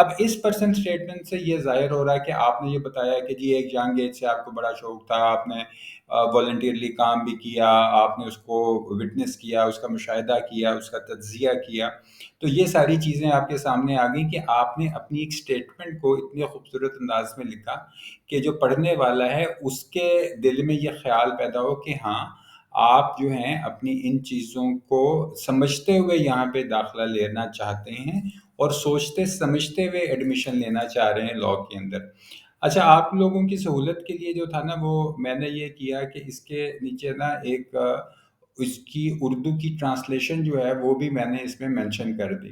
اب اس person statement سے یہ ظاہر ہو رہا ہے کہ آپ نے یہ بتایا کہ جی ایک ینگ ایج سے آپ کو بڑا شوق تھا، آپ نے والنٹیئرلی کام بھی کیا، آپ نے اس کو وٹنس کیا، اس کا مشاہدہ کیا، اس کا تجزیہ کیا، تو یہ ساری چیزیں آپ کے سامنے آ گئیں کہ آپ نے اپنی ایک اسٹیٹمنٹ کو اتنے خوبصورت انداز میں لکھا کہ جو پڑھنے والا ہے اس کے دل میں یہ خیال پیدا ہو کہ ہاں آپ جو ہیں اپنی ان چیزوں کو سمجھتے ہوئے یہاں پہ داخلہ لینا چاہتے ہیں اور سوچتے سمجھتے ہوئے ایڈمیشن لینا چاہ رہے ہیں لاء کے اندر۔ اچھا، آپ لوگوں کی سہولت کے لیے جو تھا نا، وہ میں نے یہ کیا کہ اس کے نیچے نا ایک اس کی اردو کی ٹرانسلیشن جو ہے وہ بھی میں نے اس میں مینشن کر دی،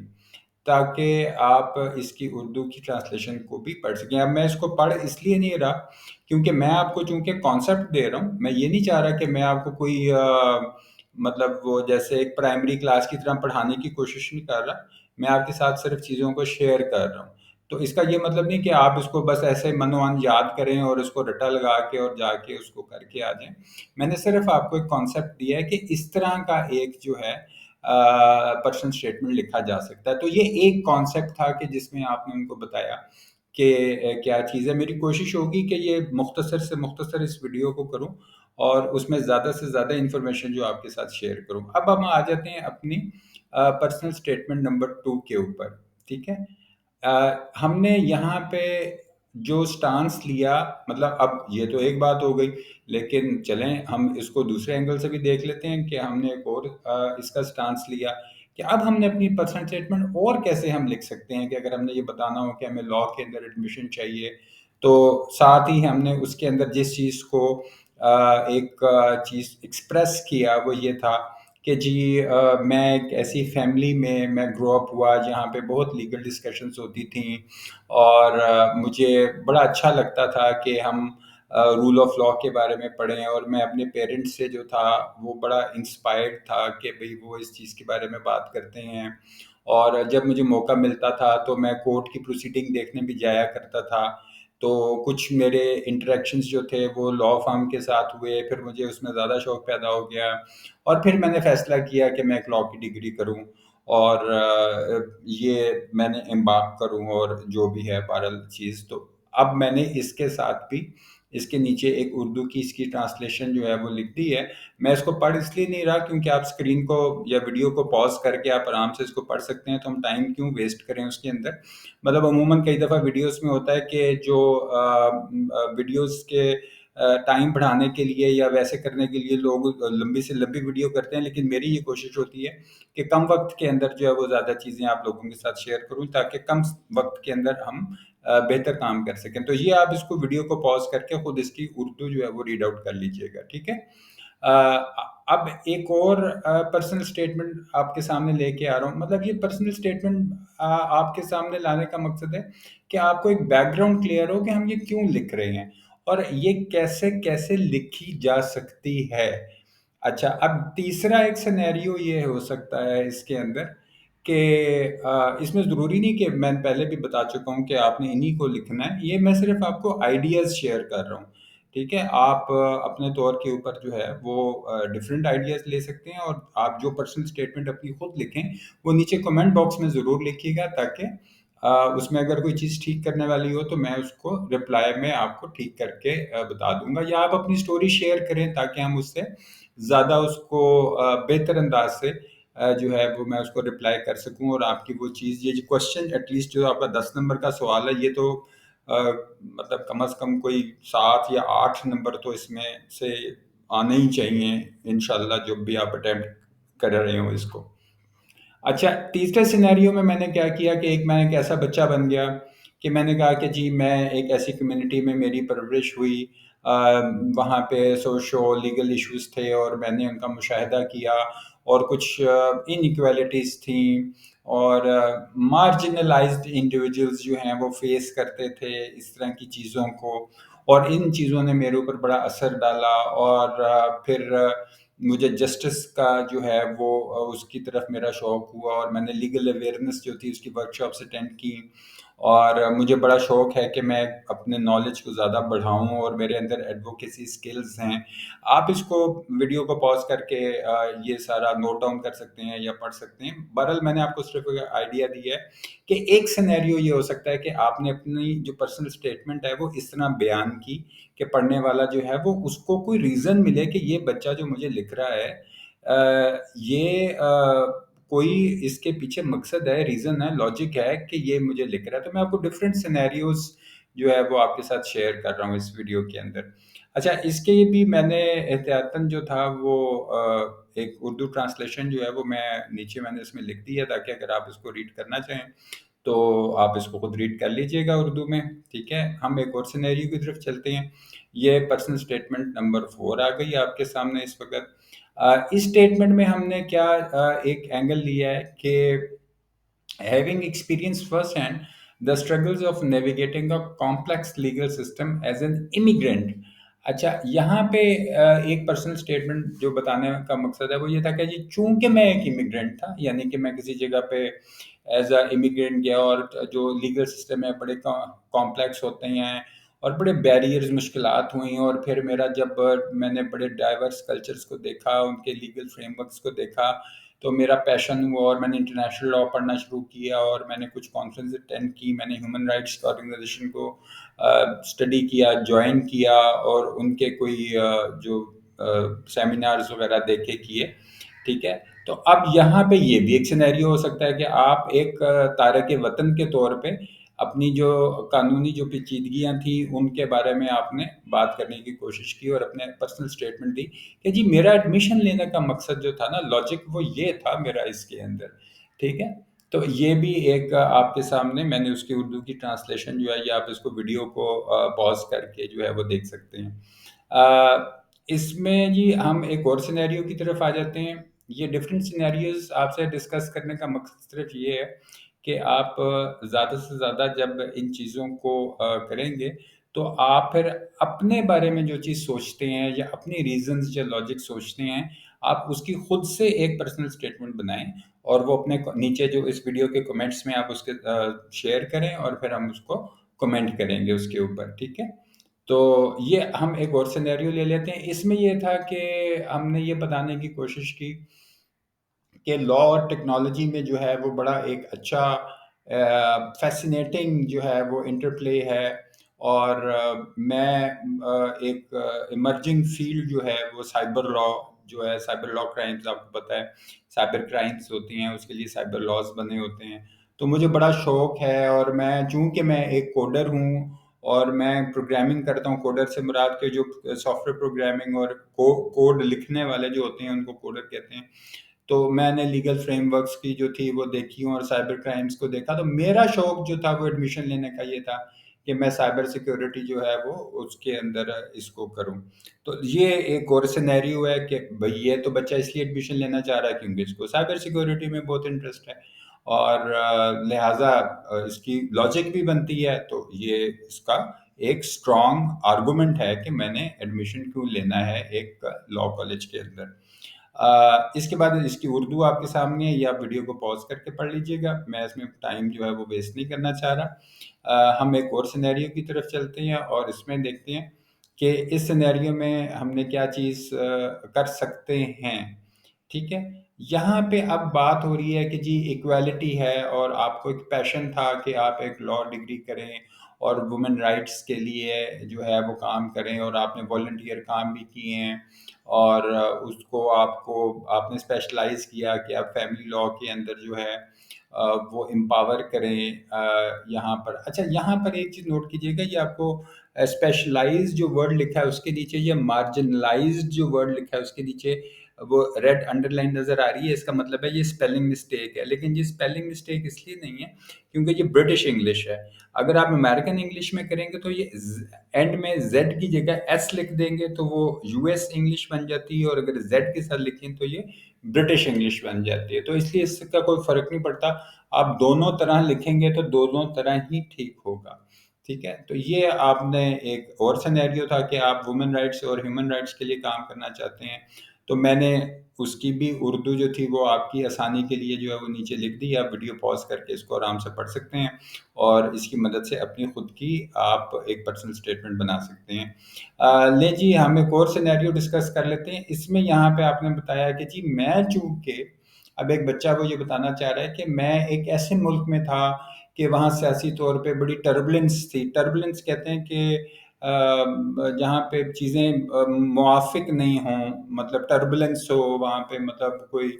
تاکہ آپ اس کی اردو کی ٹرانسلیشن کو بھی پڑھ سکیں۔ اب میں اس کو پڑھ اس لیے نہیں رہا کیونکہ میں آپ کو چونکہ کانسیپٹ دے رہا ہوں، میں یہ نہیں چاہ رہا کہ میں آپ کو کوئی مطلب وہ جیسے ایک پرائمری کلاس کی طرح پڑھانے کی کوشش نہیں کر رہا، میں آپ کے ساتھ صرف چیزوں کو شیئر کر رہا ہوں۔ تو اس کا یہ مطلب نہیں کہ آپ اس کو بس ایسے منوان یاد کریں اور اس کو رٹا لگا کے اور جا کے اس کو کر کے آ جائیں۔ میں نے صرف آپ کو ایک کانسیپٹ دیا ہے کہ اس طرح کا ایک جو ہے پرسنل اسٹیٹمنٹ لکھا جا سکتا ہے۔ تو یہ ایک کانسیپٹ تھا کہ جس میں آپ نے ان کو بتایا کہ کیا چیز ہے۔ میری کوشش ہوگی کہ یہ مختصر سے مختصر اس ویڈیو کو کروں اور اس میں زیادہ سے زیادہ انفارمیشن جو آپ کے ساتھ شیئر کروں۔ اب ہم آ جاتے ہیں اپنی پرسنل اسٹیٹمنٹ نمبر 2 کے اوپر، ٹھیک ہے۔ ہم نے یہاں پہ جو سٹانس لیا، مطلب اب یہ تو ایک بات ہو گئی، لیکن چلیں ہم اس کو دوسرے اینگل سے بھی دیکھ لیتے ہیں کہ ہم نے ایک اور اس کا سٹانس لیا کہ اب ہم نے اپنی پرسنل اسٹیٹمنٹ اور کیسے ہم لکھ سکتے ہیں کہ اگر ہم نے یہ بتانا ہو کہ ہمیں لاء کے اندر ایڈمیشن چاہیے، تو ساتھ ہی ہم نے اس کے اندر جس چیز کو ایک چیز ایکسپریس کیا وہ یہ تھا کہ جی میں ایک ایسی فیملی میں گرو اپ ہوا جہاں پہ بہت لیگل ڈسکشنز ہوتی تھیں، اور مجھے بڑا اچھا لگتا تھا کہ ہم رول آف لاء کے بارے میں پڑھیں، اور میں اپنے پیرنٹس سے جو تھا وہ بڑا انسپائرڈ تھا کہ بھئی وہ اس چیز کے بارے میں بات کرتے ہیں، اور جب مجھے موقع ملتا تھا تو میں کورٹ کی پروسیڈنگ دیکھنے بھی جایا کرتا تھا۔ تو کچھ میرے انٹریکشنز جو تھے وہ لاء فرم کے ساتھ ہوئے، پھر مجھے اس میں زیادہ شوق پیدا ہو گیا، اور پھر میں نے فیصلہ کیا کہ میں ایک لاء کی ڈگری کروں اور یہ میں نے امبارک کروں اور جو بھی ہے بہرحال چیز۔ تو اب میں نے اس کے ساتھ بھی اس کے نیچے ایک اردو کی اس کی ٹرانسلیشن جو ہے وہ لکھ دی ہے۔ میں اس کو پڑھ اس لیے نہیں رہا کیونکہ آپ اسکرین کو یا ویڈیو کو پاز کر کے آپ آرام سے اس کو پڑھ سکتے ہیں، تو ہم ٹائم کیوں ویسٹ کریں اس کے اندر۔ مطلب عموماً کئی دفعہ ویڈیوز میں ہوتا ہے کہ جو ویڈیوز کے ٹائم بڑھانے کے لیے یا ویسے کرنے کے لیے لوگ لمبی سے لمبی ویڈیو کرتے ہیں، لیکن میری یہ کوشش ہوتی ہے کہ کم وقت کے اندر جو ہے وہ زیادہ چیزیں آپ لوگوں کے ساتھ شیئر کروں تاکہ کم وقت کے اندر ہم بہتر کام کر سکیں۔ تو یہ آپ اس کو ویڈیو کو پاز کر کے خود اس کی اردو جو ہے وہ ریڈ آؤٹ کر لیجئے گا، ٹھیک ہے۔ اب ایک اور پرسنل اسٹیٹمنٹ آپ کے سامنے لے کے آ رہا ہوں۔ مطلب یہ پرسنل اسٹیٹمنٹ آپ کے سامنے لانے کا مقصد ہے کہ آپ کو ایک بیک گراؤنڈ کلیئر ہو کہ ہم یہ کیوں لکھ رہے ہیں اور یہ کیسے کیسے لکھی جا سکتی ہے۔ اچھا، اب تیسرا ایک سینیریو یہ ہو سکتا ہے اس کے اندر کہ اس میں ضروری نہیں کہ میں پہلے بھی بتا چکا ہوں کہ آپ نے انہی کو لکھنا ہے، یہ میں صرف آپ کو آئیڈیاز شیئر کر رہا ہوں، ٹھیک ہے۔ آپ اپنے طور کے اوپر جو ہے وہ ڈفرینٹ آئیڈیاز لے سکتے ہیں، اور آپ جو پرسنل اسٹیٹمنٹ اپنی خود لکھیں وہ نیچے کمنٹ باکس میں ضرور لکھیے گا، تاکہ اس میں اگر کوئی چیز ٹھیک کرنے والی ہو تو میں اس کو رپلائی میں آپ کو ٹھیک کر کے بتا دوں گا، یا آپ اپنی سٹوری شیئر کریں تاکہ ہم اس سے زیادہ اس کو بہتر انداز سے جو ہے وہ میں اس کو رپلائی کر سکوں، اور آپ کی وہ چیز یہ کوشچن ایٹ لیسٹ جو آپ کا 10 نمبر کا سوال ہے یہ تو مطلب کم از کم کوئی 7 یا 8 نمبر تو اس میں سے آنے ہی چاہیے انشاءاللہ جب بھی آپ اٹیمپٹ کر رہے ہوں اس کو۔ اچھا، تیسرے سینیریو میں نے کیا کیا کہ میں ایک ایسا بچہ بن گیا کہ میں نے کہا کہ جی میں ایک ایسی کمیونٹی میں میری پرورش ہوئی، وہاں پہ سوشو لیگل ایشوز تھے اور میں نے ان کا مشاہدہ کیا، اور کچھ انیکویلٹیز تھیں، اور مارجنلائزڈ انڈیویجولز جو ہیں وہ فیس کرتے تھے اس طرح کی چیزوں کو، اور ان چیزوں نے میرے اوپر بڑا اثر ڈالا، اور پھر مجھے جسٹس کا جو ہے وہ اس کی طرف میرا شوق ہوا، اور میں نے لیگل اویئرنیس جو تھی اس کی ورک شاپس اٹینڈ کی، اور مجھے بڑا شوق ہے کہ میں اپنے نالج کو زیادہ بڑھاؤں، اور میرے اندر ایڈوکیسی اسکلز ہیں۔ آپ اس کو ویڈیو کو پاز کر کے یہ سارا نوٹ ڈاؤن کر سکتے ہیں یا پڑھ سکتے ہیں۔ بہرحال میں نے آپ کو صرف آئیڈیا دی ہے کہ ایک سینیریو یہ ہو سکتا ہے کہ آپ نے اپنی جو پرسنل اسٹیٹمنٹ ہے وہ اس طرح بیان کی کہ پڑھنے والا جو ہے وہ اس کو کوئی ریزن ملے کہ یہ بچہ جو مجھے لکھ رہا ہے یہ کوئی اس کے پیچھے مقصد ہے، ریزن ہے، لاجک ہے کہ یہ مجھے لکھ رہا ہے۔ تو میں آپ کو ڈفرینٹ سینیریوز جو ہے وہ آپ کے ساتھ شیئر کر رہا ہوں اس ویڈیو کے اندر۔ اچھا، اس کے بھی میں نے احتیاطاً جو تھا وہ ایک اردو ٹرانسلیشن جو ہے وہ نیچے میں نے اس میں لکھ دی ہے، تاکہ اگر آپ اس کو ریڈ کرنا چاہیں تو آپ اس کو خود ریڈ کر لیجئے گا اردو میں، ٹھیک ہے۔ ہم ایک اور سینیریو کی طرف چلتے ہیں۔ یہ پرسنل اسٹیٹمنٹ نمبر 4 آ گئی آپ کے سامنے اس وقت۔ اس اسٹیٹمنٹ میں ہم نے کیا ایک اینگل لیا ہے کہ having experienced firsthand the struggles of navigating a complex legal system as an immigrant۔ اچھا، یہاں پہ ایک پرسنل اسٹیٹمنٹ جو بتانے کا مقصد ہے وہ یہ تھا کہ جی چونکہ میں ایک امیگرینٹ تھا، یعنی کہ میں کسی جگہ پہ ایز اے امیگرینٹ گیا، اور جو لیگل سسٹم ہے بڑے کمپلیکس ہوتے ہیں اور بڑے بیریئرز، مشکلات ہوئیں، اور پھر میرا جب میں نے بڑے ڈائیورس کلچرز کو دیکھا، ان کے لیگل فریم ورکس کو دیکھا، تو میرا پیشن ہوا اور میں نے انٹرنیشنل لاء پڑھنا شروع کیا، اور میں نے کچھ کانفرنس اٹینڈ کی، میں نے ہیومن رائٹس آرگنائزیشن کو اسٹڈی کیا، جوائن کیا، اور ان کے کوئی جو سیمینارز وغیرہ دیکھے کیے، ٹھیک ہے۔ تو اب یہاں پہ یہ بھی ایک سینیریو ہو سکتا ہے کہ آپ ایک تارک وطن کے طور پہ اپنی جو قانونی جو پیچیدگیاں تھیں ان کے بارے میں آپ نے بات کرنے کی کوشش کی، اور اپنے پرسنل اسٹیٹمنٹ دی کہ جی میرا ایڈمیشن لینے کا مقصد جو تھا نا، لاجک وہ یہ تھا میرا اس کے اندر، ٹھیک ہے۔ تو یہ بھی ایک آپ کے سامنے میں نے اس کی اردو کی ٹرانسلیشن جو ہے، یا آپ اس کو ویڈیو کو پاز کر کے جو ہے وہ دیکھ سکتے ہیں۔ اس میں جی ہم ایک اور سینیریو کی طرف آ جاتے ہیں۔ یہ ڈفرینٹ سینیریوز آپ سے ڈسکس کرنے کا مقصد صرف یہ ہے کہ آپ زیادہ سے زیادہ جب ان چیزوں کو کریں گے تو آپ پھر اپنے بارے میں جو چیز سوچتے ہیں یا اپنی ریزنز یا لاجک سوچتے ہیں، آپ اس کی خود سے ایک پرسنل اسٹیٹمنٹ بنائیں، اور وہ اپنے نیچے جو اس ویڈیو کے کمنٹس میں آپ اس کے شیئر کریں، اور پھر ہم اس کو کمنٹ کریں گے اس کے اوپر، ٹھیک ہے۔ تو یہ ہم ایک اور سینیریو لے لیتے ہیں۔ اس میں یہ تھا کہ ہم نے یہ بتانے کی کوشش کی کہ لا اور ٹیکنالوجی میں جو ہے وہ بڑا ایک اچھا فیسینیٹنگ جو ہے وہ انٹرپلے ہے، اور میں ایک ایمرجنگ فیلڈ جو ہے وہ سائبر لا جو ہے، سائبر لا کرائمز آپ کو پتہ ہے سائبر کرائمز ہوتی ہیں، اس کے لیے سائبر لاز بنے ہوتے ہیں۔ تو مجھے بڑا شوق ہے، اور میں چونکہ میں ایک کوڈر ہوں اور میں پروگرامنگ کرتا ہوں، کوڈر سے مراد کے جو سافٹ ویئر پروگرامنگ اور کوڈ لکھنے والے جو ہوتے ہیں ان کو کوڈر کہتے ہیں۔ تو میں نے لیگل فریم ورکس کی جو تھی وہ دیکھی ہوں، اور سائبر کرائمز کو دیکھا۔ تو میرا شوق جو تھا وہ ایڈمیشن لینے کا یہ تھا کہ میں سائبر سیکیورٹی جو ہے وہ اس کے اندر اس کو کروں۔ تو یہ ایک اور سینیریو ہے کہ بھئی یہ تو بچہ اس لیے ایڈمیشن لینا چاہ رہا ہے کیونکہ اس کو سائبر سیکیورٹی میں بہت انٹرسٹ ہے، اور لہٰذا اس کی لاجک بھی بنتی ہے، تو یہ اس کا ایک اسٹرانگ آرگومنٹ ہے کہ میں نے ایڈمیشن کیوں لینا ہے ایک لا کالج کے اندر۔ اس کے بعد اس کی اردو آپ کے سامنے ہے، یا ویڈیو کو پاز کر کے پڑھ لیجئے گا، میں اس میں ٹائم جو ہے وہ ویسٹ نہیں کرنا چاہ رہا۔ ہم ایک اور سینیریو کی طرف چلتے ہیں، اور اس میں دیکھتے ہیں کہ اس سینیریو میں ہم نے کیا چیز کر سکتے ہیں، ٹھیک ہے۔ یہاں پہ اب بات ہو رہی ہے کہ جی ایکویلٹی ہے، اور آپ کو ایک پیشن تھا کہ آپ ایک لا ڈگری کریں اور وومن رائٹس کے لیے جو ہے وہ کام کریں، اور آپ نے والنٹیئر کام بھی کیے ہیں، اور اس کو آپ نے اسپیشلائز کیا کہ آپ فیملی لا کے اندر جو ہے وہ امپاور کریں یہاں پر۔ اچھا، یہاں پر ایک چیز نوٹ کیجئے گا، یہ آپ کو اسپیشلائز جو ورڈ لکھا ہے اس کے نیچے، یہ مارجنلائزڈ جو ورڈ لکھا ہے اس کے نیچے وہ ریڈ انڈر لائن نظر آ رہی ہے، اس کا مطلب ہے یہ اسپیلنگ مسٹیک ہے، لیکن یہ اسپیلنگ مسٹیک اس لیے نہیں ہے کیونکہ یہ برٹش انگلش ہے۔ اگر آپ امریکن انگلش میں کریں گے تو یہ اینڈ میں زیڈ کی جگہ ایس لکھ دیں گے تو وہ یو ایس انگلش بن جاتی ہے، اور اگر زیڈ کے ساتھ لکھیں تو یہ برٹش انگلش بن جاتی ہے۔ تو اس لیے اس کا کوئی فرق نہیں پڑتا، آپ دونوں طرح لکھیں گے تو دونوں طرح ہی ٹھیک ہوگا، ٹھیک ہے۔ تو یہ آپ نے ایک اور سینیریو تھا کہ آپ وومن رائٹس اور ہیومن رائٹس کے لیے کام کرنا چاہتے ہیں، تو میں نے اس کی بھی اردو جو تھی وہ آپ کی آسانی کے لیے جو ہے وہ نیچے لکھ دی. آپ ویڈیو پاز کر کے اس کو آرام سے پڑھ سکتے ہیں اور اس کی مدد سے اپنی خود کی آپ ایک پرسنل اسٹیٹمنٹ بنا سکتے ہیں. لیں جی ہم ایک اور سینیریو ڈسکس کر لیتے ہیں. اس میں یہاں پہ آپ نے بتایا کہ جی میں چونکہ اب ایک بچہ وہ یہ بتانا چاہ رہا ہے کہ میں ایک ایسے ملک میں تھا کہ وہاں سیاسی طور پہ بڑی ٹربلنس تھی. ٹربلنس کہتے ہیں کہ جہاں پہ چیزیں موافق نہیں ہوں، مطلب ٹربلنس ہو وہاں پہ، مطلب کوئی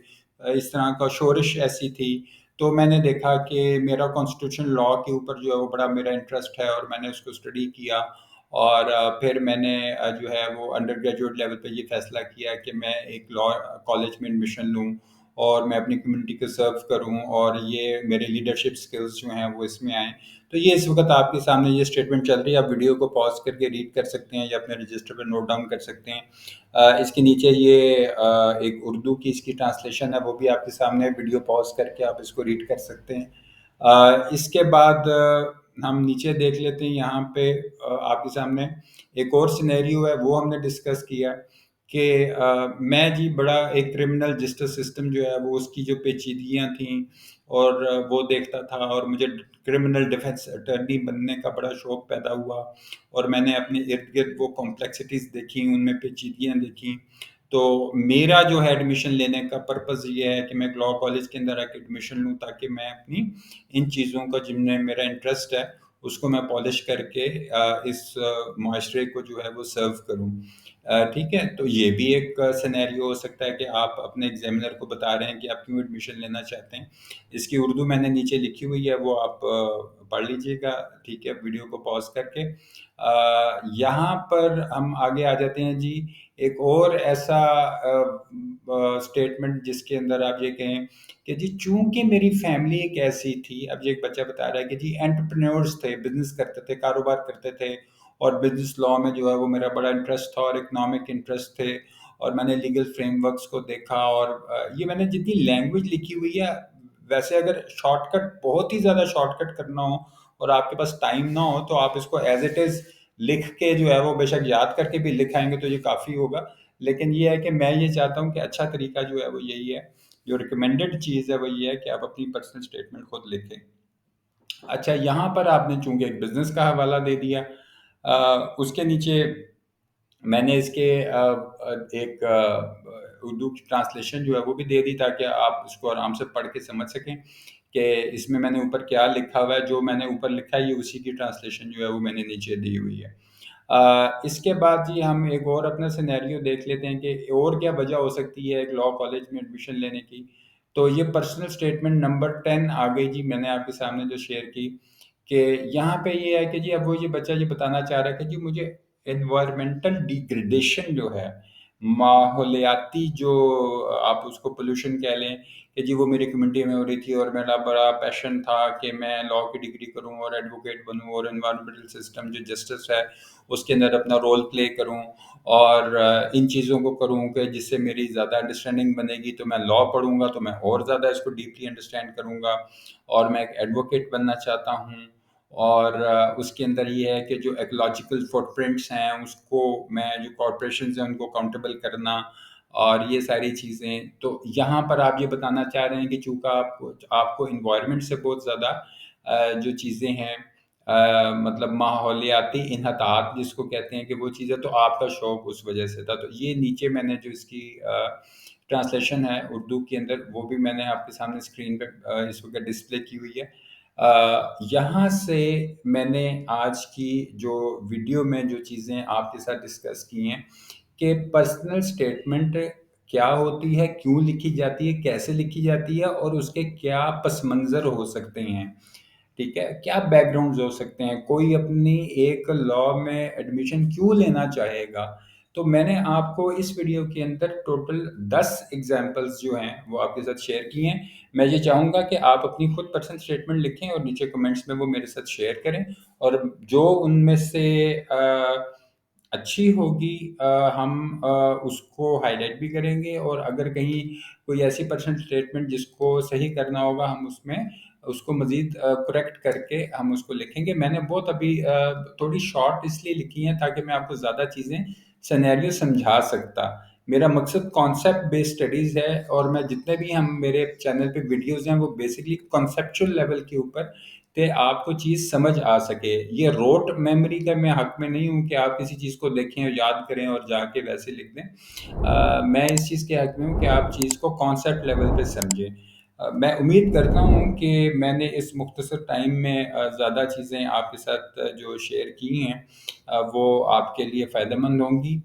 اس طرح کا شورش ایسی تھی. تو میں نے دیکھا کہ میرا کانسٹیٹیوشن لا کے اوپر جو ہے وہ بڑا میرا انٹرسٹ ہے اور میں نے اس کو اسٹڈی کیا. اور پھر میں نے جو ہے وہ انڈر گریجویٹ لیول پہ یہ فیصلہ کیا کہ میں ایک لا کالج میں ایڈمیشن لوں اور میں اپنی کمیونٹی کو سرو کروں اور یہ میرے لیڈرشپ سکلز جو ہیں وہ اس میں آئیں. تو یہ اس وقت آپ کے سامنے یہ اسٹیٹمنٹ چل رہی ہے. آپ ویڈیو کو پاز کر کے ریڈ کر سکتے ہیں یا اپنے رجسٹر پہ نوٹ ڈاؤن کر سکتے ہیں. اس کے نیچے یہ ایک اردو کی اس کی ٹرانسلیشن ہے، وہ بھی آپ کے سامنے ویڈیو پاز کر کے آپ اس کو ریڈ کر سکتے ہیں. اس کے بعد ہم نیچے دیکھ لیتے ہیں. یہاں پہ آپ کے سامنے ایک اور سینیریو ہے، وہ ہم نے ڈسکس کیا کہ میں جی بڑا ایک کرمنل جسٹس سسٹم جو ہے وہ اس کی جو پیچیدگیاں تھیں اور وہ دیکھتا تھا، اور مجھے کرمنل ڈیفینس اٹرنی بننے کا بڑا شوق پیدا ہوا اور میں نے اپنے ارد گرد وہ کمپلیکسٹیز دیکھی، ان میں پیچیدگیاں دیکھیں. تو میرا جو ہے ایڈمیشن لینے کا پرپز یہ ہے کہ میں لا کالج کے اندر ایک ایڈمیشن لوں تاکہ میں اپنی ان چیزوں کا جن میں میرا انٹرسٹ ہے اس کو میں پالش کر کے اس معاشرے کو جو ہے وہ سرو کروں. ٹھیک ہے، تو یہ بھی ایک سینیریو ہو سکتا ہے کہ آپ اپنے ایگزامینر کو بتا رہے ہیں کہ آپ کیوں ایڈمیشن لینا چاہتے ہیں. اس کی اردو میں نے نیچے لکھی ہوئی ہے، وہ آپ پڑھ لیجئے گا. ٹھیک ہے، ویڈیو کو پاز کر کے. یہاں پر ہم آگے آ جاتے ہیں جی ایک اور ایسا اسٹیٹمنٹ جس کے اندر آپ یہ کہیں کہ جی چونکہ میری فیملی ایک ایسی تھی. اب یہ ایک بچہ بتا رہا ہے کہ جی انٹرپرینورز تھے، بزنس کرتے تھے، کاروبار کرتے تھے، اور بزنس لا میں جو ہے وہ میرا بڑا انٹرسٹ تھا اور اکنامک انٹرسٹ تھے، اور میں نے لیگل فریم ورکس کو دیکھا. اور یہ میں نے جتنی لینگویج لکھی ہوئی ہے، ویسے اگر شارٹ کٹ بہت ہی زیادہ شارٹ کٹ کرنا ہو اور آپ کے پاس ٹائم نہ ہو تو آپ اس کو ایز اٹ از لکھ کے جو ہے وہ بے شک یاد کر کے بھی لکھائیں گے تو یہ کافی ہوگا. لیکن یہ ہے کہ میں یہ چاہتا ہوں کہ اچھا طریقہ جو ہے وہ یہی ہے، جو ریکمینڈڈ چیز ہے وہ یہ ہے کہ آپ اپنی پرسنل اسٹیٹمنٹ خود لکھیں. اچھا، یہاں پر آپ نے چونکہ ایک بزنس کا حوالہ دے دیا، اس کے نیچے میں نے اس کے ایک اردو کی ٹرانسلیشن جو ہے وہ بھی دے دی تاکہ آپ اس کو آرام سے پڑھ کے سمجھ سکیں کہ اس میں نے اوپر کیا لکھا ہوا ہے. جو میں نے اوپر لکھا ہے یہ اسی کی ٹرانسلیشن جو ہے وہ میں نے نیچے دی ہوئی ہے. اس کے بعد جی ہم ایک اور اپنا سینیریو دیکھ لیتے ہیں کہ اور کیا وجہ ہو سکتی ہے ایک لا کالج میں ایڈمیشن لینے کی. تو یہ پرسنل اسٹیٹمنٹ نمبر 10 آ گئی جی، میں نے آپ کے سامنے جو شیئر کی کہ یہاں پہ یہ ہے کہ جی اب وہ یہ بچہ یہ بتانا چاہ رہا ہے کہ جی مجھے انوائرمنٹل ڈیگریڈیشن جو ہے، ماحولیاتی جو آپ اس کو پولوشن کہہ لیں، کہ جی وہ میری کمیونٹی میں ہو رہی تھی اور میرا بڑا پیشن تھا کہ میں لا کی ڈگری کروں اور ایڈوکیٹ بنوں اور انوائرمنٹل سسٹم جو جسٹس ہے اس کے اندر اپنا رول پلے کروں اور ان چیزوں کو کروں کہ جس سے میری زیادہ انڈرسٹینڈنگ بنے گی. تو میں لا پڑھوں گا تو میں اور زیادہ اس کو ڈیپلی انڈرسٹینڈ کروں گا، اور میں ایک ایڈوکیٹ بننا چاہتا ہوں. اور اس کے اندر یہ ہے کہ جو ایکولوجیکل فٹ پرنٹس ہیں اس کو میں، جو کارپوریشنز ہیں ان کو اکاؤنٹیبل کرنا اور یہ ساری چیزیں. تو یہاں پر آپ یہ بتانا چاہ رہے ہیں کہ چونکہ آپ کو انوائرمنٹ سے بہت زیادہ جو چیزیں ہیں، مطلب ماحولیاتی انحطاط جس کو کہتے ہیں کہ وہ چیزیں، تو آپ کا شوق اس وجہ سے تھا. تو یہ نیچے میں نے جو اس کی ٹرانسلیشن ہے اردو کے اندر وہ بھی میں نے آپ کے سامنے اسکرین پہ اس وقت ڈسپلے کی ہوئی ہے. یہاں سے میں نے آج کی جو ویڈیو میں جو چیزیں آپ کے ساتھ ڈسکس کی ہیں کہ پرسنل اسٹیٹمنٹ کیا ہوتی ہے، کیوں لکھی جاتی ہے، کیسے لکھی جاتی ہے، اور اس کے کیا پس منظر ہو سکتے ہیں. ٹھیک ہے، کیا بیک گراؤنڈز ہو سکتے ہیں، کوئی اپنی ایک لا میں ایڈمیشن کیوں لینا چاہے گا. تو میں نے آپ کو اس ویڈیو کے اندر ٹوٹل 10 ایگزامپلز جو ہیں وہ آپ کے ساتھ شیئر کی ہیں. میں یہ چاہوں گا کہ آپ اپنی خود پرسنل اسٹیٹمنٹ لکھیں اور نیچے کمنٹس میں وہ میرے ساتھ شیئر کریں، اور جو ان میں سے اچھی ہوگی ہم اس کو ہائی لائٹ بھی کریں گے، اور اگر کہیں کوئی ایسی پرسنل اسٹیٹمنٹ جس کو صحیح کرنا ہوگا ہم اس میں اس کو مزید کریکٹ کر کے ہم اس کو لکھیں گے. میں نے بہت ابھی تھوڑی شارٹ اس لیے لکھی ہیں تاکہ میں آپ کو زیادہ چیزیں سینیریو سمجھا سکتا. میرا مقصد کانسیپٹ بیس اسٹڈیز ہے، اور میں جتنے بھی میرے چینل پہ ویڈیوز ہیں وہ بیسکلی کنسیپچل لیول کے اوپر، کہ آپ کو چیز سمجھ آ سکے۔ یہ روٹ میموری کا میں حق میں نہیں ہوں کہ آپ کسی چیز کو دیکھیں اور یاد کریں اور جا کے ویسے لکھ دیں۔ میں اس چیز کے حق میں ہوں کہ آپ چیز کو کانسیپٹ لیول پہ سمجھیں۔ میں امید کرتا ہوں کہ میں نے اس مختصر ٹائم میں زیادہ چیزیں آپ کے ساتھ جو شیئر کی ہیں وہ آپ کے لیے فائدہ مند ہوں گی۔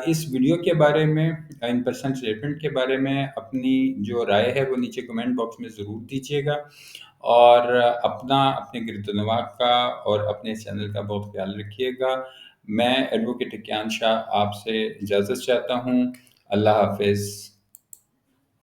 اس ویڈیو کے بارے میں، ان پرسن اسٹیٹمنٹ کے بارے میں اپنی جو رائے ہے وہ نیچے کمنٹ باکس میں ضرور دیجیے گا، اور اپنے گرد و نواح کا اور اپنے چینل کا بہت خیال رکھیے گا۔ میں ایڈوکیٹ اکیان شاہ آپ سے اجازت چاہتا ہوں۔ اللہ حافظ۔